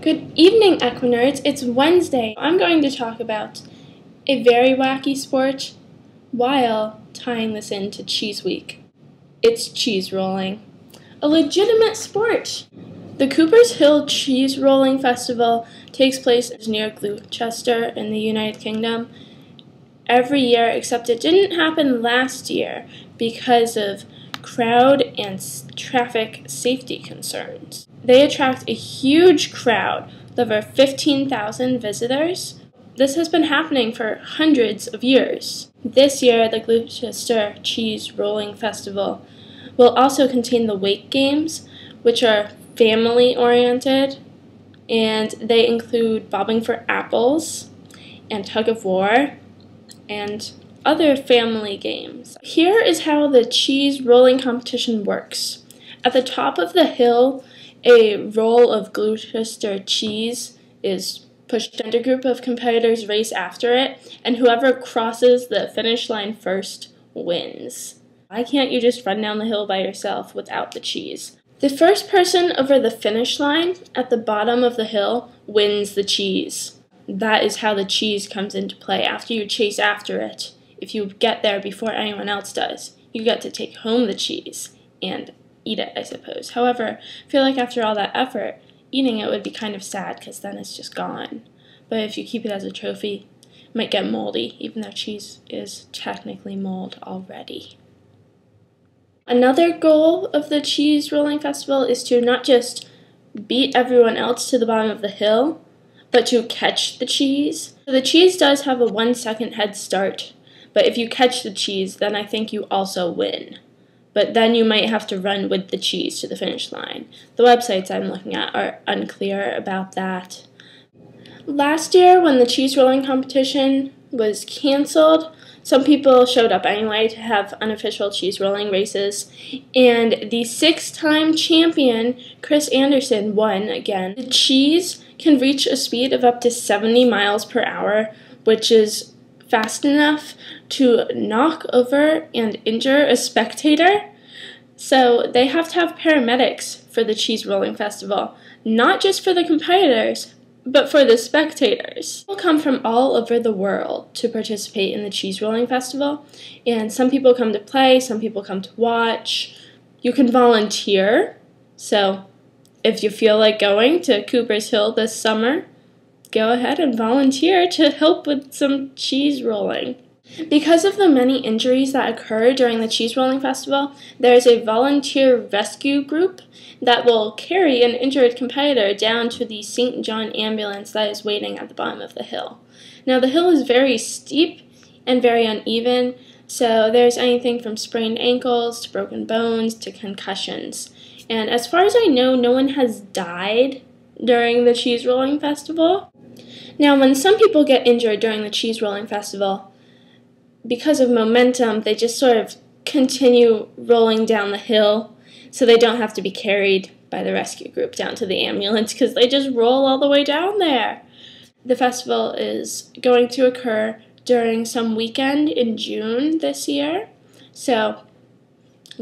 Good evening, Equinerds. It's Wednesday. I'm going to talk about a very wacky sport while tying this into Cheese Week. It's cheese rolling, a legitimate sport. The Cooper's Hill Cheese Rolling Festival takes place near Gloucester in the United Kingdom every year, except it didn't happen last year because of crowd and traffic safety concerns. They attract a huge crowd with over 15,000 visitors. This has been happening for hundreds of years. This year, the Gloucester Cheese Rolling Festival will also contain the Wake Games, which are family-oriented, and they include bobbing for apples and tug of war and other family games. Here is how the cheese rolling competition works. At the top of the hill, a roll of Gloucester cheese is pushed, and a group of competitors race after it, and whoever crosses the finish line first wins. Why can't you just run down the hill by yourself without the cheese? The first person over the finish line at the bottom of the hill wins the cheese. That is how the cheese comes into play after you chase after it. If you get there before anyone else does, you get to take home the cheese and eat it, I suppose. However, I feel like after all that effort, eating it would be kind of sad because then it's just gone. But if you keep it as a trophy, it might get moldy, even though cheese is technically mold already. Another goal of the Cheese Rolling Festival is to not just beat everyone else to the bottom of the hill, but to catch the cheese. So the cheese does have a 1-second head start, but if you catch the cheese, then I think you also win. But then you might have to run with the cheese to the finish line. The websites I'm looking at are unclear about that. Last year, when the cheese rolling competition was canceled, some people showed up anyway to have unofficial cheese rolling races, and the 6-time champion, Chris Anderson, won again. The cheese can reach a speed of up to 70 miles per hour, which is fast enough to knock over and injure a spectator. So they have to have paramedics for the Cheese Rolling Festival, not just for the competitors, but for the spectators. People come from all over the world to participate in the Cheese Rolling Festival, and some people come to play, some people come to watch. You can volunteer, so if you feel like going to Cooper's Hill this summer, go ahead and volunteer to help with some cheese rolling. Because of the many injuries that occur during the Cheese Rolling Festival, there is a volunteer rescue group that will carry an injured competitor down to the St. John ambulance that is waiting at the bottom of the hill. Now, the hill is very steep and very uneven, so there's anything from sprained ankles to broken bones to concussions. And as far as I know, no one has died during the Cheese Rolling Festival. Now, when some people get injured during the Cheese Rolling Festival, because of momentum, they just sort of continue rolling down the hill, so they don't have to be carried by the rescue group down to the ambulance because they just roll all the way down there. The festival is going to occur during some weekend in June this year, so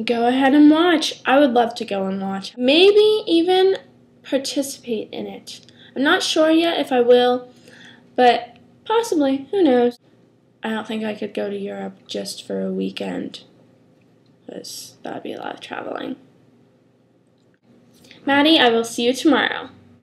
go ahead and watch. I would love to go and watch. Maybe even participate in it. I'm not sure yet if I will, but possibly, who knows. I don't think I could go to Europe just for a weekend, because that would be a lot of traveling. Maddie, I will see you tomorrow.